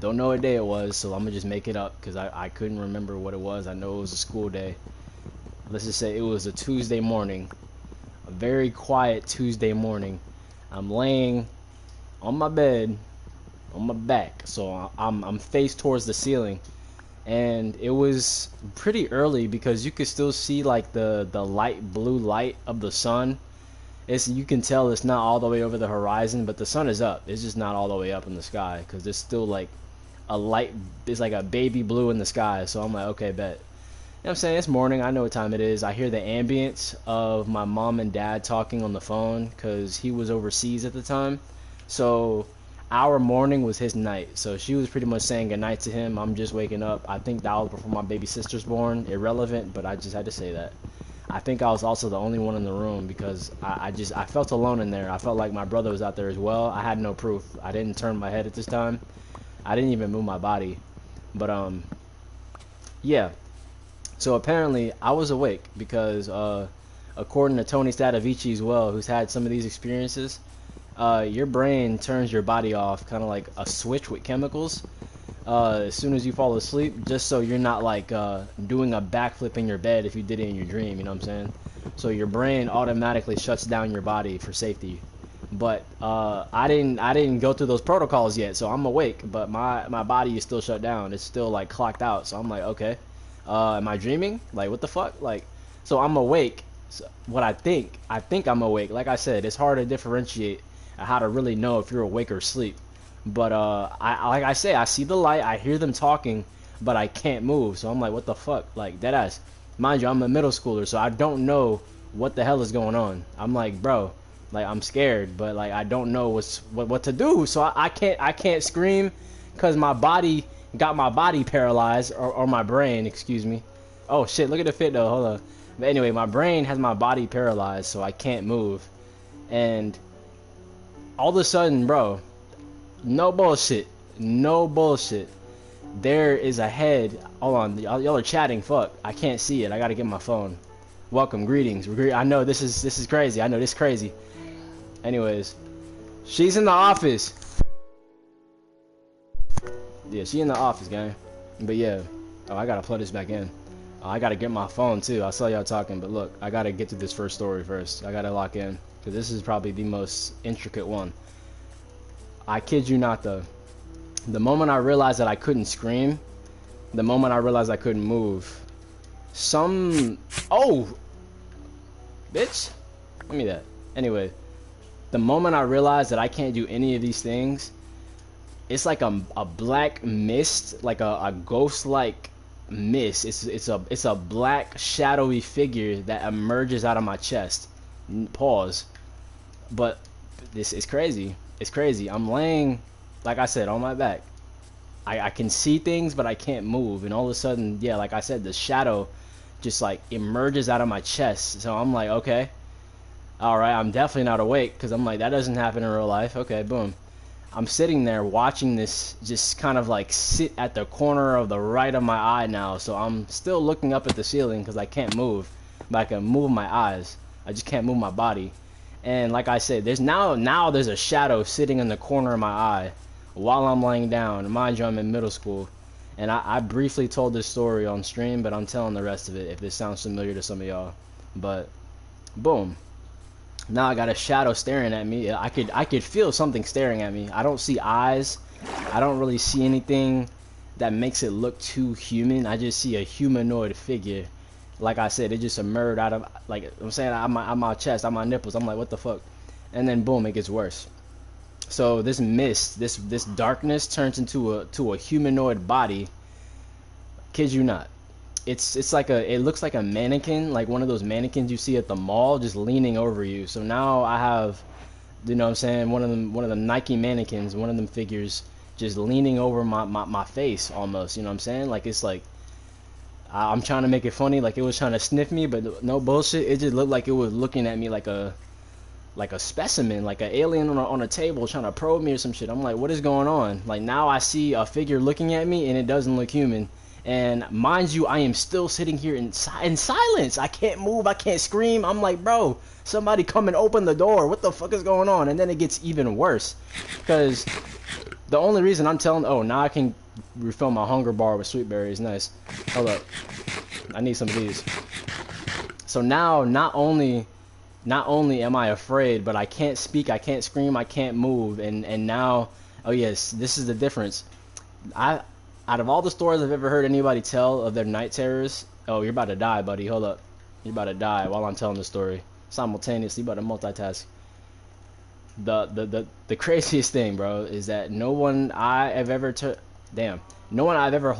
Don't know what day it was, so I'm gonna just make it up because I couldn't remember what it was. I know it was a school day. Let's just say it was a Tuesday morning, a very quiet Tuesday morning. I'm laying on my bed, on my back, so I'm faced towards the ceiling, and it was pretty early because you could still see like the light blue light of the sun. You can tell it's not all the way over the horizon, but the sun is up. It's just not all the way up in the sky because there's still like a light. It's like a baby blue in the sky. So I'm like, okay, bet. You know what I'm saying? It's morning. I know what time it is. I hear the ambience of my mom and dad talking on the phone because he was overseas at the time. So our morning was his night. So she was pretty much saying goodnight to him. I'm just waking up. I think that was before my baby sister's born. Irrelevant, but I just had to say that. I think I was also the only one in the room because I felt alone in there. I felt like my brother was out there as well. I had no proof. I didn't turn my head at this time. I didn't even move my body. But yeah. So apparently I was awake because according to Tony Stadavici as well, who's had some of these experiences, your brain turns your body off kind of like a switch with chemicals as soon as you fall asleep, just so you're not like doing a backflip in your bed if you did it in your dream, you know what I'm saying? So your brain automatically shuts down your body for safety. But I didn't go through those protocols yet, so I'm awake, but my body is still shut down. It's still like clocked out. So I'm like, okay, am I dreaming? Like, what the fuck? Like, so I'm awake. So what I think I'm awake. Like I said, it's hard to differentiate how to really know if you're awake or asleep. But I like I say, I see the light, I hear them talking, but I can't move. So I'm like, what the fuck? Like, deadass. Mind you, I'm a middle schooler, so I don't know what the hell is going on. I'm like, bro, like I'm scared, but like I don't know what to do. So I can't scream because my body got my body paralyzed or my brain, excuse me. Oh shit, look at the fit though. Hold on. But anyway, my brain has my body paralyzed, so I can't move. And all of a sudden, bro, no bullshit. No bullshit. There is a head. Hold on. Y'all are chatting. Fuck. I can't see it. I gotta get my phone. Welcome. Greetings. I know this is crazy. I know this is crazy. Anyways. She's in the office. Yeah, she in the office, gang. But yeah. Oh, I gotta plug this back in. I gotta get my phone too. I saw y'all talking, but look. I gotta get to this first story first. I gotta lock in. Because this is probably the most intricate one. I kid you not though. The moment I realized that I couldn't scream, the moment I realized I couldn't move, oh, bitch, give me that. Anyway, the moment I realized that I can't do any of these things, it's like a black mist, like a ghost-like mist. It's a black shadowy figure that emerges out of my chest. Pause. But this is crazy. It's crazy. I'm laying, like I said, on my back. I can see things, but I can't move. And all of a sudden, yeah, like I said, the shadow just like emerges out of my chest. So I'm like, okay, all right, I'm definitely not awake because I'm like, that doesn't happen in real life. Okay, boom. I'm sitting there watching this just kind of like sit at the corner of the right of my eye now. So I'm still looking up at the ceiling because I can't move, but I can move my eyes. I just can't move my body. And like I said, there's now there's a shadow sitting in the corner of my eye while I'm laying down. And mind you, I'm in middle school. And I briefly told this story on stream, but I'm telling the rest of it if this sounds familiar to some of y'all. But boom. Now I got a shadow staring at me. I could feel something staring at me. I don't see eyes. I don't really see anything that makes it look too human. I just see a humanoid figure. Like I said, it just emerged out of, like I'm saying, out my chest, out my nipples. I'm like, what the fuck? And then boom, it gets worse. So this mist, this darkness turns into a humanoid body. Kid you not. It's like it looks like a mannequin, like one of those mannequins you see at the mall, just leaning over you. So now I have, you know what I'm saying, one of the Nike mannequins, one of them figures, just leaning over my face almost. You know what I'm saying? Like it's like. I'm trying to make it funny, like it was trying to sniff me, but no bullshit. It just looked like it was looking at me like a specimen, like an alien on a table trying to probe me or some shit. I'm like, what is going on? Like now I see a figure looking at me and it doesn't look human. And mind you, I am still sitting here in silence. I can't move. I can't scream. I'm like, bro, somebody come and open the door. What the fuck is going on? And then it gets even worse because The only reason I'm telling, oh, now I can refill my hunger bar with sweet berries. Nice. Hold up. I need some of these. So now, not only am I afraid, but I can't speak, I can't scream, I can't move, and now, oh yes, this is the difference. I, out of all the stories I've ever heard anybody tell of their night terrors, oh, you're about to die, buddy. Hold up. You're about to die while I'm telling the story. Simultaneously, about to multitask. The craziest thing, bro, is that no one I have ever no one I've ever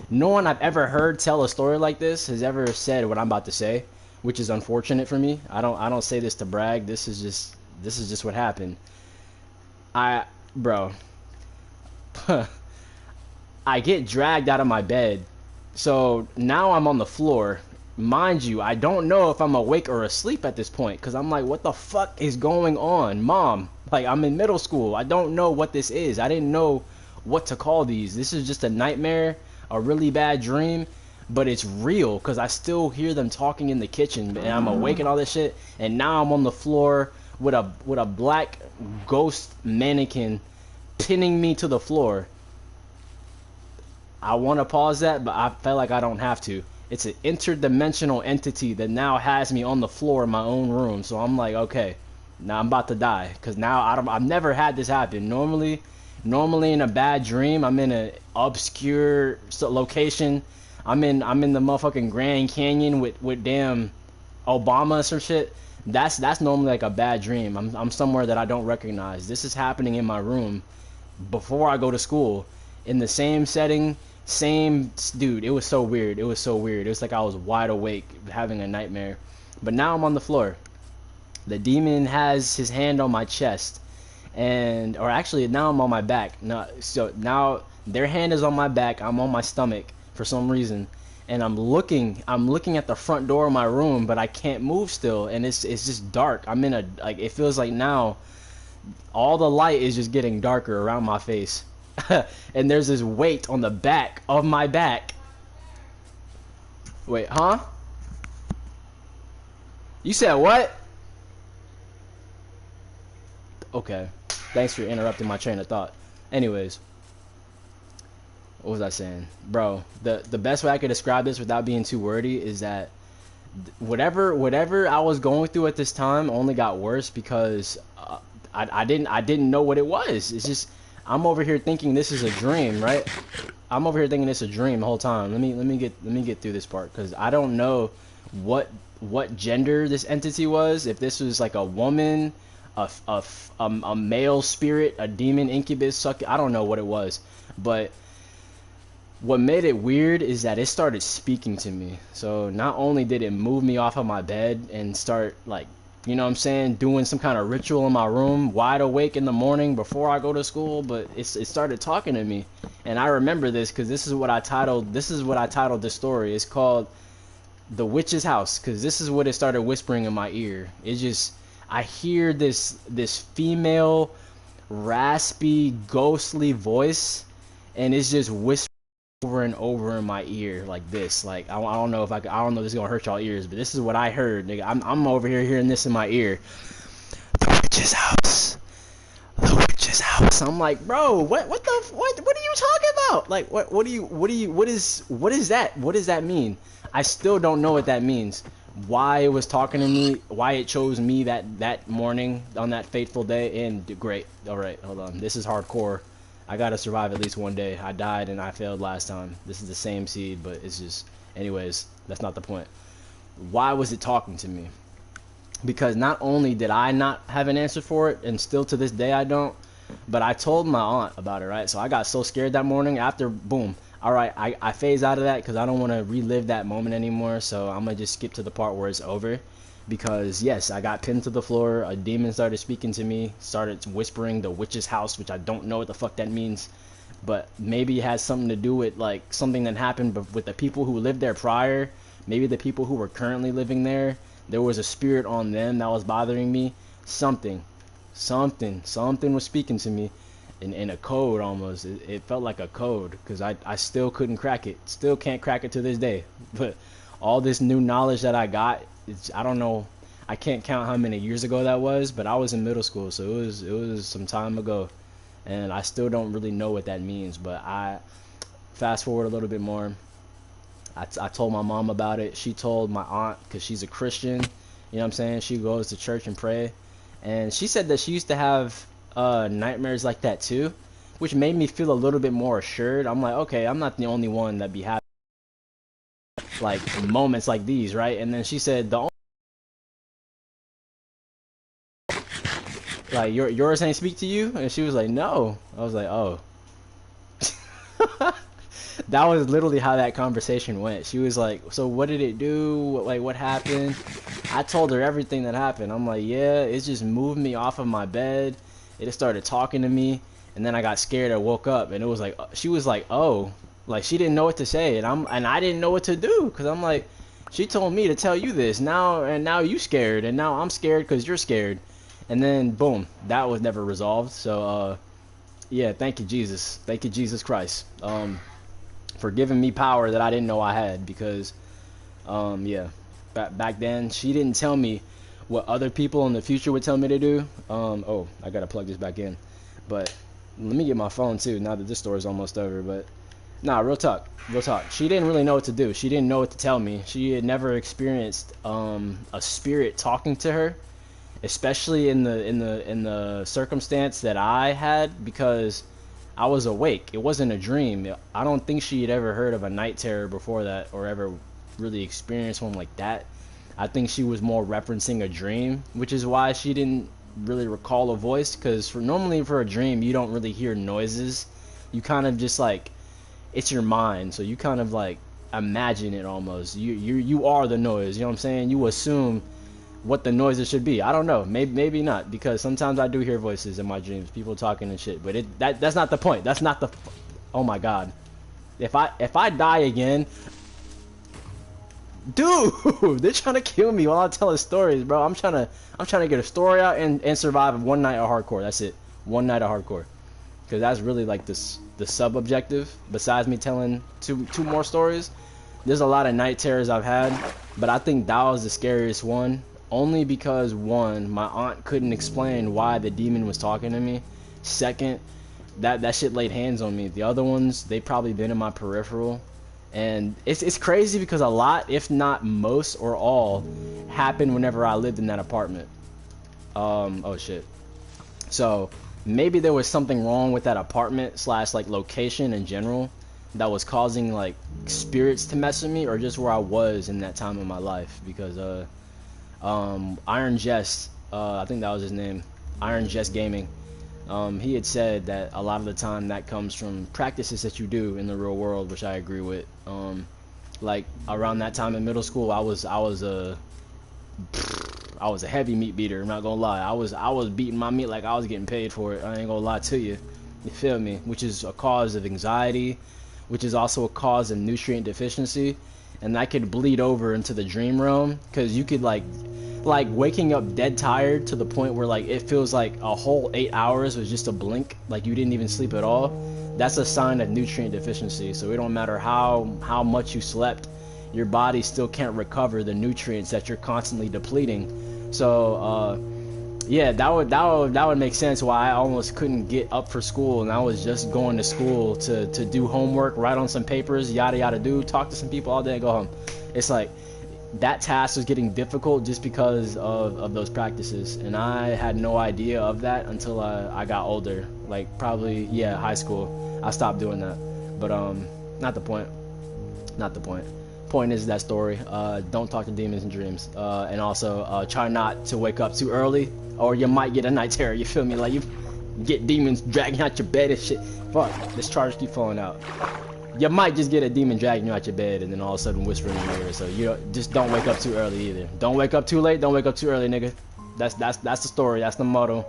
no one I've ever heard tell a story like this has ever said what I'm about to say, which is unfortunate for me. I don't say this to brag. This is just what happened. Bro, I get dragged out of my bed. So now I'm on the floor. Mind you, I don't know if I'm awake or asleep at this point, because I'm like, what the fuck is going on? Mom, like, I'm in middle school. I don't know what this is. I didn't know what to call these. This is just a nightmare, a really bad dream, but it's real, because I still hear them talking in the kitchen, and I'm awake and all this shit, and now I'm on the floor with a black ghost mannequin pinning me to the floor. I want to pause that, but I felt like I don't have to. It's an interdimensional entity that now has me on the floor in my own room. So I'm like, okay, now I'm about to die, because now I've never had this happen. Normally in a bad dream, I'm in an obscure location. I'm in the motherfucking Grand Canyon with damn Obama or some shit. That's normally like a bad dream. I'm somewhere that I don't recognize. This is happening in my room before I go to school, in the same setting. Same dude. It was so weird. It was like I was wide awake having a nightmare. But now I'm on the floor. The demon has his hand on my chest, or actually now I'm on my back. So now their hand is on my back. I'm on my stomach for some reason, and I'm looking at the front door of my room, but I can't move still, and it's just dark. I'm in it feels like now all the light is just getting darker around my face. And there's this weight on the back of my back. Wait, huh? You said what? Okay. Thanks for interrupting my train of thought. Anyways, what was I saying? Bro, the best way I could describe this without being too wordy is that whatever I was going through at this time only got worse, because I didn't know what it was. It's just, I'm over here thinking this is a dream, right? I'm over here thinking it's a dream the whole time. Let me get through this part, because I don't know what gender this entity was. If this was like a woman, a male spirit, a demon, incubus, I don't know what it was. But what made it weird is that it started speaking to me. So not only did it move me off of my bed and start, like, you know what I'm saying, doing some kind of ritual in my room, wide awake in the morning before I go to school, but it started talking to me. And I remember this because this is what I titled this story. It's called The Witch's House, because this is what it started whispering in my ear. It just, I hear this female raspy ghostly voice, and it's just whispering over and over in my ear like this. Like, I don't know if I don't know if this is gonna hurt y'all ears, but this is what I heard, nigga. I'm over here hearing this in my ear. The witch's house. The witch's house. I'm like, bro, what are you talking about? Like, what is that? What does that mean? I still don't know what that means. Why it was talking to me, why it chose me that morning on that fateful day. And great. All right, hold on. This is hardcore. I gotta survive at least one day. I died and I failed last time. This is the same seed, but it's just, anyways, that's not the point. Why was it talking to me? Because not only did I not have an answer for it, and still to this day I don't, but I told my aunt about it, right? So I got so scared that morning after, boom. All right, I phase out of that because I don't want to relive that moment anymore. So I'm gonna just skip to the part where it's over. Because yes, I got pinned to the floor, a demon started speaking to me, started whispering the witch's house, which I don't know what the fuck that means, but maybe it has something to do with like something that happened with the people who lived there prior. Maybe the people who were currently living there was a spirit on them that was bothering me. Something was speaking to me in a code almost. It felt like a code, because I still couldn't crack it, still can't crack it to this day. But all this new knowledge that I got, I don't know, I can't count how many years ago that was, but I was in middle school, so it was some time ago. and I still don't really know what that means. But I fast forward a little bit more. I told my mom about it. She told my aunt, because she's a Christian. You know what I'm saying? She goes to church and pray. And she said that she used to have nightmares like that too, which made me feel a little bit more assured. I'm like, okay, I'm not the only one that be having like moments like these, right? And then she said, like, yours ain't speak to you? And she was like, no. I was like, oh. That was literally how that conversation went. She was like, so what did it do? What happened? I told her everything that happened. I'm like, yeah, it just moved me off of my bed. It just started talking to me, and then I got scared. I woke up, and it was like, she was like, oh, like she didn't know what to say, and I didn't know what to do, because I'm like, she told me to tell you this now, and now you scared, and now I'm scared because you're scared, and then boom, that was never resolved. So yeah, thank you Jesus, thank you Jesus Christ, for giving me power that I didn't know I had, because yeah, back then she didn't tell me what other people in the future would tell me to do. Oh, I gotta plug this back in, but let me get my phone too now that this story's almost over. But nah, real talk, she didn't really know what to do. She didn't know what to tell me. She had never experienced a spirit talking to her, especially in the circumstance that I had, because I was awake. It wasn't a dream. I don't think she had ever heard of a night terror before that, or ever really experienced one like that. I think she was more referencing a dream, which is why she didn't really recall a voice, because normally for a dream you don't really hear noises. You kind of just like, it's your mind, so you kind of like imagine it almost. You are the noise, you know what I'm saying? You assume what the noises should be. I don't know, maybe not, because sometimes I do hear voices in my dreams, people talking and shit, but that's not the point. That's not the, oh my god, if I die again, dude, they're trying to kill me while I'm telling stories, bro. I'm trying to get a story out and survive one night of hardcore. That's it, one night of hardcore, because that's really like the sub objective. Besides me telling two more stories, there's a lot of night terrors I've had, but I think that was the scariest one, only because one, my aunt couldn't explain why the demon was talking to me. Second, that shit laid hands on me. The other ones, they probably been in my peripheral. And it's crazy because a lot, if not most or all, happened whenever I lived in that apartment. Oh shit. So maybe there was something wrong with that apartment slash like location in general that was causing like spirits to mess with me, or just where I was in that time of my life. Because Iron Jest, I think that was his name, Iron Jest Gaming. He had said that a lot of the time that comes from practices that you do in the real world, which I agree with. Like around that time in middle school, I was a heavy meat beater. I'm not gonna lie. I was beating my meat like I was getting paid for it. I ain't gonna lie to you. You feel me? Which is a cause of anxiety, which is also a cause of nutrient deficiency, and that could bleed over into the dream realm, because you could like waking up dead tired to the point where like it feels like a whole 8 hours was just a blink, like you didn't even sleep at all. That's a sign of nutrient deficiency. So it don't matter how much you slept, your body still can't recover the nutrients that you're constantly depleting. So yeah, that would make sense why I almost couldn't get up for school, and I was just going to school to do homework, write on some papers, yada yada do, talk to some people all day and go home. It's like that task was getting difficult just because of those practices, and I had no idea of that until I got older, like probably, yeah, high school. I stopped doing that. But not the point. Point is that story, don't talk to demons in dreams, and also try not to wake up too early, or you might get a night terror. You feel me? Like you get demons dragging out your bed and shit. Fuck, this charge keep falling out. You might just get a demon dragging you out your bed and then all of a sudden whispering in your ear. So you just don't wake up too early either. Don't wake up too late, don't wake up too early, nigga. That's the story, that's the motto.